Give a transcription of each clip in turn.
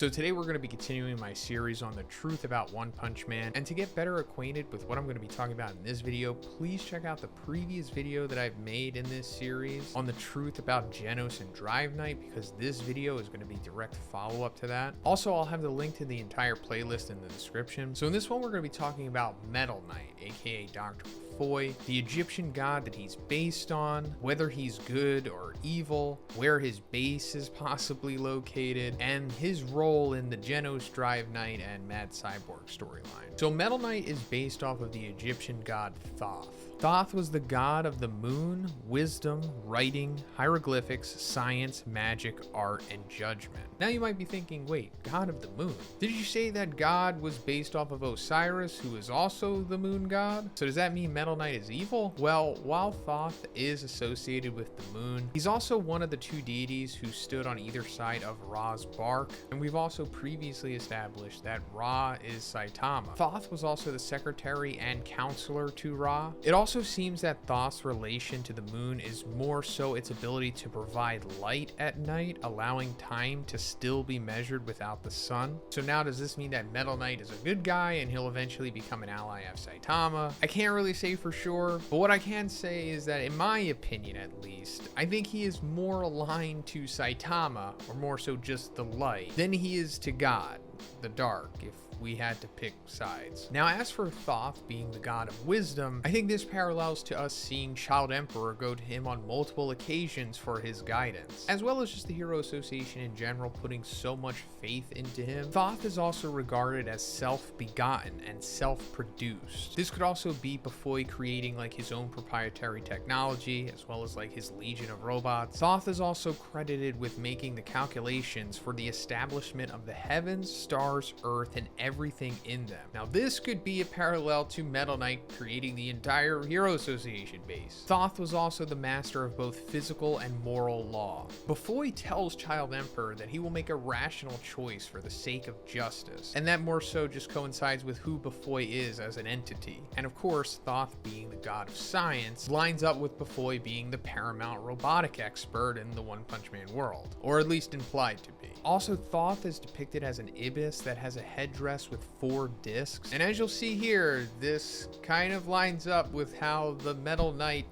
So today we're going to be continuing my series on the truth about One Punch Man, and to get better acquainted with what I'm going to be talking about in this video, please check out the previous video that I've made in this series on the truth about Genos and Drive Knight, because this video is going to be direct follow-up to that. Also, I'll have the link to the entire playlist in the description. So in this one, we're going to be talking about Metal Knight, aka Dr. Foy, the Egyptian god that he's based on, whether he's good or evil, where his base is possibly located, and his role in the Genos, Drive Knight, and Mad Cyborg storyline. So Metal Knight is based off of the Egyptian god Thoth. Thoth was the god of the moon, wisdom, writing, hieroglyphics, science, magic, art, and judgment. Now you might be thinking, wait, god of the moon? Did you say that god was based off of Osiris, who is also the moon god? So does that mean Metal Knight is evil? Well, while Thoth is associated with the moon, he's also one of the two deities who stood on either side of Ra's bark, and we've also previously established that Ra is Saitama. Thoth was also the secretary and counselor to Ra. It also seems that Thoth's relation to the moon is more so its ability to provide light at night, allowing time to still be measured without the sun. So now does this mean that Metal Knight is a good guy and he'll eventually become an ally of Saitama? I can't really say for sure, but what I can say is that in my opinion at least, I think he is more aligned to Saitama, or more so just the light, than he is to God, the dark, if we had to pick sides. Now, as for Thoth being the god of wisdom, I think this parallels to us seeing Child Emperor go to him on multiple occasions for his guidance, as well as just the Hero Association in general putting so much faith into him. Thoth is also regarded as self-begotten and self-produced. This could also be Bufoy creating like his own proprietary technology, as well as like his legion of robots. Thoth is also credited with making the calculations for the establishment of the heavens, stars, earth, and everything in them. Now this could be a parallel to Metal Knight creating the entire Hero Association base. Thoth was also the master of both physical and moral law. Bufoy tells Child Emperor that he will make a rational choice for the sake of justice, and that more so just coincides with who Bufoy is as an entity. And of course, Thoth being the god of science lines up with Bufoy being the paramount robotic expert in the One Punch Man world, or at least implied to be. Also, Thoth is depicted as an ibis that has a headdress with 4 discs, and as you'll see here, this kind of lines up with how the Metal Knight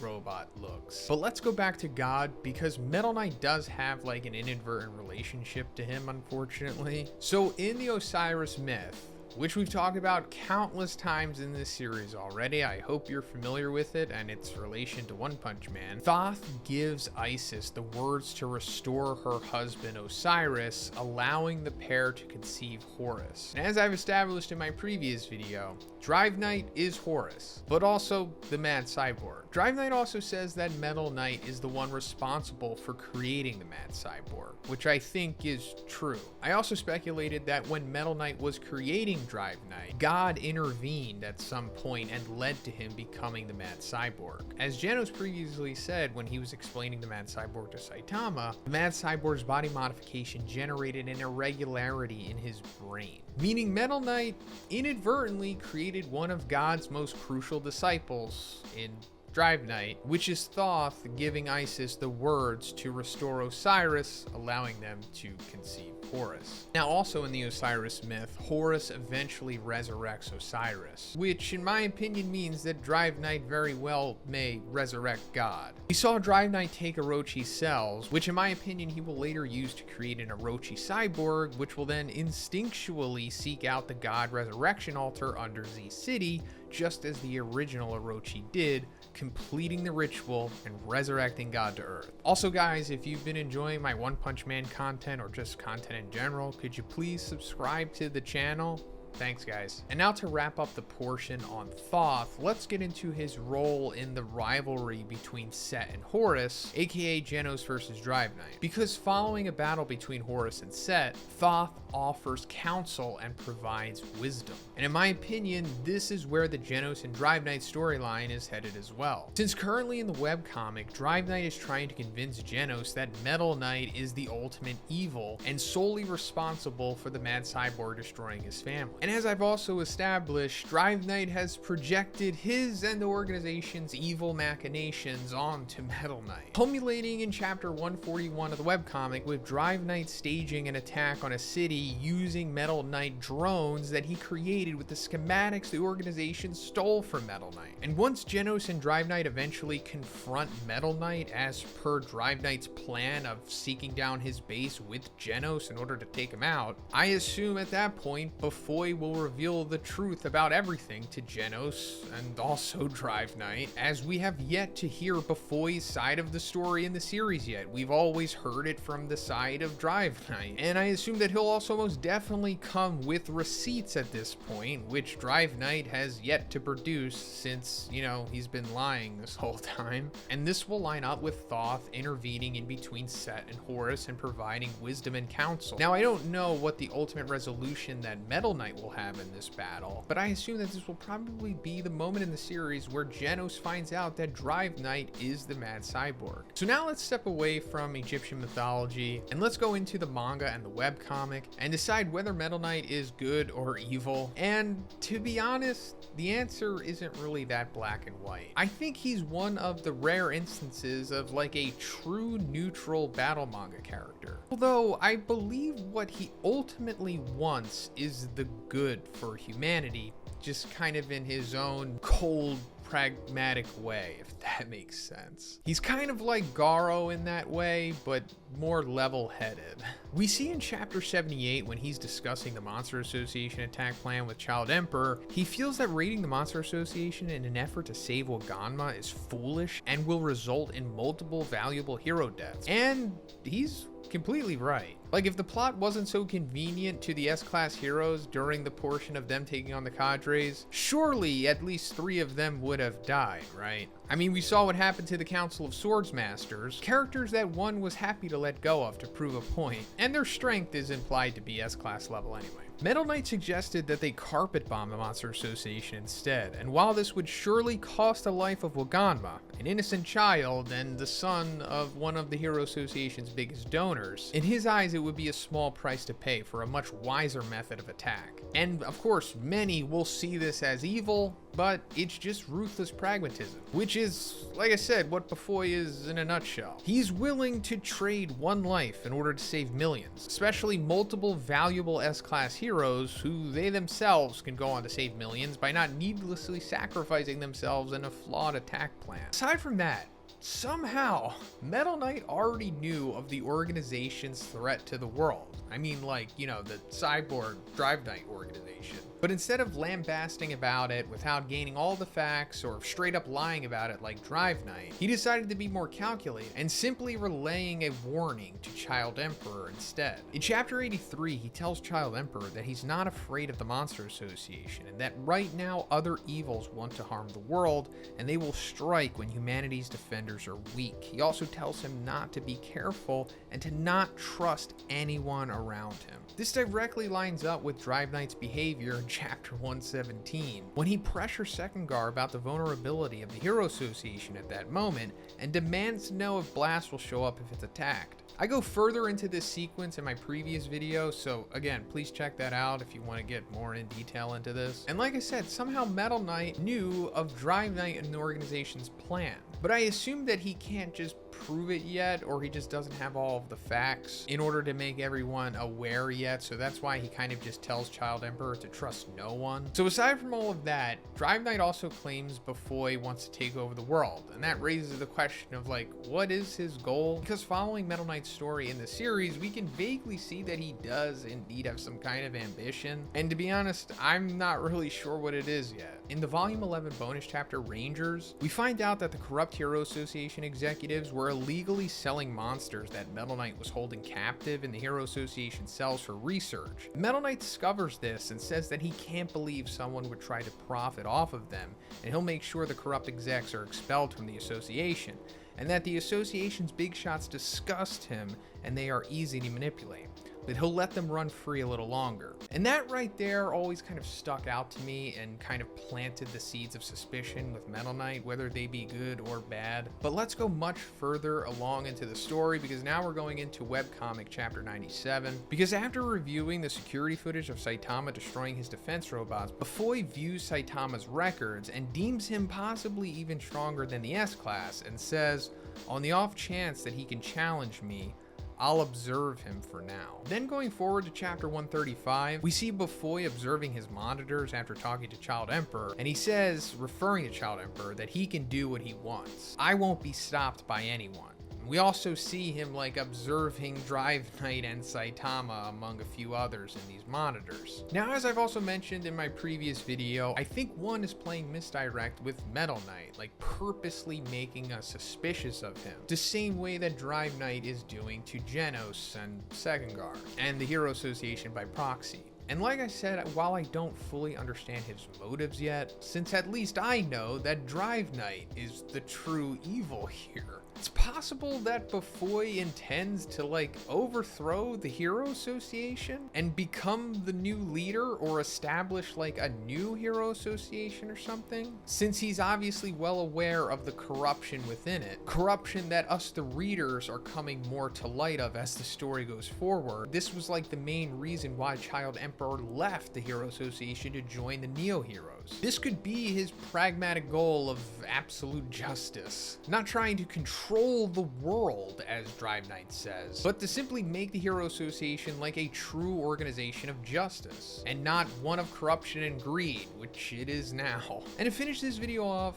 robot looks. But let's go back to God, because Metal Knight does have like an inadvertent relationship to him, unfortunately. So in the Osiris myth, which we've talked about countless times in this series already, I hope you're familiar with it and its relation to One Punch Man, Thoth gives Isis the words to restore her husband Osiris, allowing the pair to conceive Horus. And as I've established in my previous video, Drive Knight is Horus, but also the Mad Cyborg. Drive Knight also says that Metal Knight is the one responsible for creating the Mad Cyborg, which I think is true. I also speculated that when Metal Knight was creating Drive Knight, God intervened at some point and led to him becoming the Mad Cyborg. As Genos previously said when he was explaining the Mad Cyborg to Saitama, the Mad Cyborg's body modification generated an irregularity in his brain, meaning Metal Knight inadvertently created one of God's most crucial disciples in Drive Knight, which is Thoth giving Isis the words to restore Osiris, allowing them to conceive Horus. Now also in the Osiris myth, Horus eventually resurrects Osiris, which in my opinion means that Drive Knight very well may resurrect God. We saw Drive Knight take Orochi's cells, which in my opinion he will later use to create an Orochi cyborg, which will then instinctually seek out the God resurrection altar under Z City, just as the original Orochi did, completing the ritual and resurrecting God to Earth. Also guys, if you've been enjoying my One Punch Man content or just content in general, could you please subscribe to the channel? Thanks guys. And now to wrap up the portion on Thoth, let's get into his role in the rivalry between Set and Horus, aka Genos versus Drive Knight. Because following a battle between Horus and Set, Thoth offers counsel and provides wisdom. And in my opinion, this is where the Genos and Drive Knight storyline is headed as well. Since currently in the webcomic, Drive Knight is trying to convince Genos that Metal Knight is the ultimate evil and solely responsible for the Mad Cyborg destroying his family. And as I've also established, Drive Knight has projected his and the organization's evil machinations onto Metal Knight, culminating in chapter 141 of the webcomic with Drive Knight staging an attack on a city using Metal Knight drones that he created with the schematics the organization stole from Metal Knight. And once Genos and Drive Knight eventually confront Metal Knight as per Drive Knight's plan of seeking down his base with Genos in order to take him out, I assume at that point Bufoy will reveal the truth about everything to Genos and also Drive Knight, as we have yet to hear Bufoy's side of the story in the series yet. We've always heard it from the side of Drive Knight, and I assume that he'll also most definitely come with receipts at this point, which Drive Knight has yet to produce since, you know, he's been lying this whole time. And this will line up with Thoth intervening in between Set and Horus and providing wisdom and counsel. Now, I don't know what the ultimate resolution that Metal Knight will have in this battle, but I assume that this will probably be the moment in the series where Genos finds out that Drive Knight is the Mad Cyborg. So now let's step away from Egyptian mythology and let's go into the manga and the webcomic and decide whether Metal Knight is good or evil. And to be honest, the answer isn't really that black and white. I think he's one of the rare instances of like a true neutral battle manga character. Although I believe what he ultimately wants is the good for humanity, just kind of in his own cold, pragmatic way, if that makes sense. He's kind of like Garo in that way, but more level-headed. We see in chapter 78 when he's discussing the Monster Association attack plan with Child Emperor, he feels that raiding the Monster Association in an effort to save Waganma is foolish and will result in multiple valuable hero deaths. And he's completely right. Like, if the plot wasn't so convenient to the S-Class heroes during the portion of them taking on the cadres, surely at least 3 of them would have died, right? I mean, we saw what happened to the Council of Swordsmasters, characters that one was happy to let go of to prove a point, and their strength is implied to be S-Class level anyway. Metal Knight suggested that they carpet bomb the Monster Association instead, and while this would surely cost the life of Waganma, an innocent child and the son of one of the Hero Association's biggest donors, in his eyes it would be a small price to pay for a much wiser method of attack. And of course, many will see this as evil, but it's just ruthless pragmatism, which is, like I said, what Bufoy is in a nutshell. He's willing to trade one life in order to save millions, especially multiple valuable S-Class heroes who they themselves can go on to save millions by not needlessly sacrificing themselves in a flawed attack plan. Aside from that, somehow, Metal Knight already knew of the organization's threat to the world. I mean, like, you know, the Cyborg Drive Knight organization. But instead of lambasting about it without gaining all the facts or straight up lying about it like Drive Knight, he decided to be more calculated and simply relaying a warning to Child Emperor instead. In chapter 83, he tells Child Emperor that he's not afraid of the Monster Association and that right now other evils want to harm the world and they will strike when humanity's defenders are weak. He also tells him not to be careful and to not trust anyone around him. This directly lines up with Drive Knight's behavior in chapter 117, when he pressures Sekengar about the vulnerability of the Hero Association at that moment and demands to know if Blast will show up if it's attacked. I go further into this sequence in my previous video, so again, please check that out if you want to get more in detail into this. And like I said, somehow Metal Knight knew of Drive Knight and the organization's plan, but I assume that he can't just prove it yet, or he just doesn't have all of the facts in order to make everyone aware yet, so that's why he kind of just tells Child Emperor to trust no one. So aside from all of that, Drive Knight also claims Bufoy wants to take over the world, and that raises the question of like, what is his goal? Because following Metal Knight's story in the series, we can vaguely see that he does indeed have some kind of ambition, and to be honest, I'm not really sure what it is yet. In the volume 11 bonus chapter Rangers, we find out that the corrupt Hero Association executives were illegally selling monsters that Metal Knight was holding captive in the Hero Association cells for research. Metal Knight discovers this and says that he can't believe someone would try to profit off of them, and he'll make sure the corrupt execs are expelled from the association, and that the association's big shots disgust him and they are easy to manipulate. that he'll let them run free a little longer. And that right there always kind of stuck out to me and kind of planted the seeds of suspicion with Metal Knight, whether they be good or bad. But let's go much further along into the story, because now we're going into webcomic chapter 97. Because after reviewing the security footage of Saitama destroying his defense robots, Bufoy views Saitama's records and deems him possibly even stronger than the S-Class, and says, on the off chance that he can challenge me, I'll observe him for now. Then going forward to chapter 135, we see Bufoy observing his monitors after talking to Child Emperor, and he says, referring to Child Emperor, that he can do what he wants. I won't be stopped by anyone. We also see him like observing Drive Knight and Saitama among a few others in these monitors. Now, as I've also mentioned in my previous video, I think one is playing misdirect with Metal Knight, like purposely making us suspicious of him, the same way that Drive Knight is doing to Genos and Second Guard, and the Hero Association by proxy. And like I said, while I don't fully understand his motives yet, since at least I know that Drive Knight is the true evil here, it's possible that Bufoy intends to like overthrow the Hero Association and become the new leader, or establish like a new Hero Association or something, since he's obviously well aware of the corruption within it. Corruption that us, the readers, are coming more to light of as the story goes forward. This was like the main reason why Child Emperor left the Hero Association to join the Neo-Heroes. This could be his pragmatic goal of absolute justice, not trying to control the world, as Drive Knight says, but to simply make the Hero Association like a true organization of justice, and not one of corruption and greed, which it is now. And to finish this video off,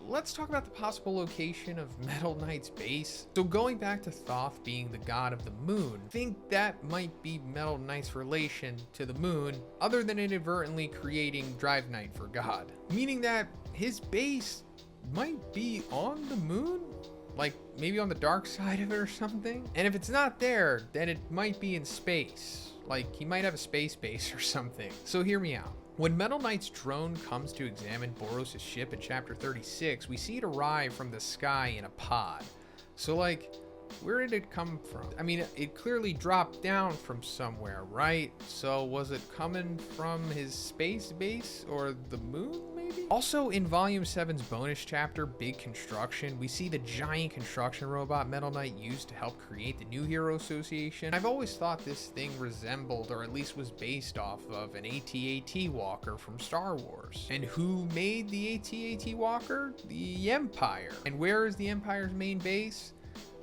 let's talk about the possible location of Metal Knight's base. So going back to Thoth being the god of the moon, I think that might be Metal Knight's relation to the moon, other than inadvertently creating Drive Knight for God. Meaning that his base might be on the moon? Like maybe on the dark side of it or something? And if it's not there, then it might be in space. Like he might have a space base or something. So hear me out. When Metal Knight's drone comes to examine Boros' ship in chapter 36, we see it arrive from the sky in a pod. So like, where did it come from? I mean, it clearly dropped down from somewhere, right? So was it coming from his space base or the moon, maybe? Also, in Volume 7's bonus chapter, Big Construction, we see the giant construction robot Metal Knight used to help create the new Hero Association. I've always thought this thing resembled, or at least was based off of, an AT-AT walker from Star Wars. And who made the AT-AT walker? The Empire. And where is the Empire's main base?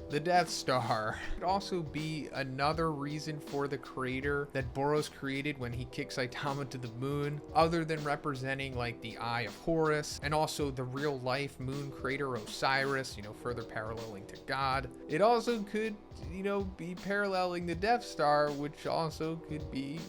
The Death Star. Could also be another reason for the crater that Boros created when he kicked Saitama to the moon, other than representing like the Eye of Horus, and also the real life moon crater Osiris, further paralleling to God. It also could, be paralleling the Death Star, which also could be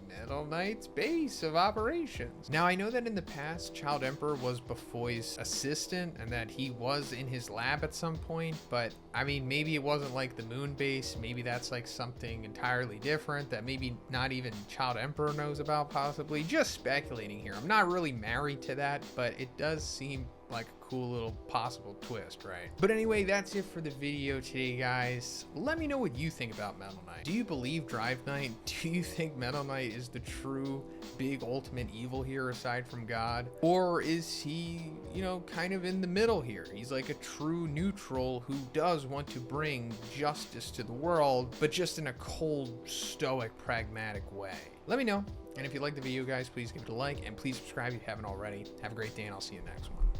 Metal Knight's base of operations. Now, I know that in the past, Child Emperor was Bufoy's assistant and that he was in his lab at some point, but I mean, maybe it wasn't like the moon base. Maybe that's like something entirely different that maybe not even Child Emperor knows about, possibly. Just speculating here. I'm not really married to that, but it does seem like a cool little possible twist, right? But anyway, that's it for the video today, guys. Let me know what you think about Metal Knight. Do you believe Drive Knight? Do you think Metal Knight is the true big ultimate evil here aside from God? Or is he, kind of in the middle here? He's like a true neutral who does want to bring justice to the world, but just in a cold, stoic, pragmatic way. Let me know. And if you like the video, guys, please give it a like, and please subscribe if you haven't already. Have a great day, and I'll see you next one.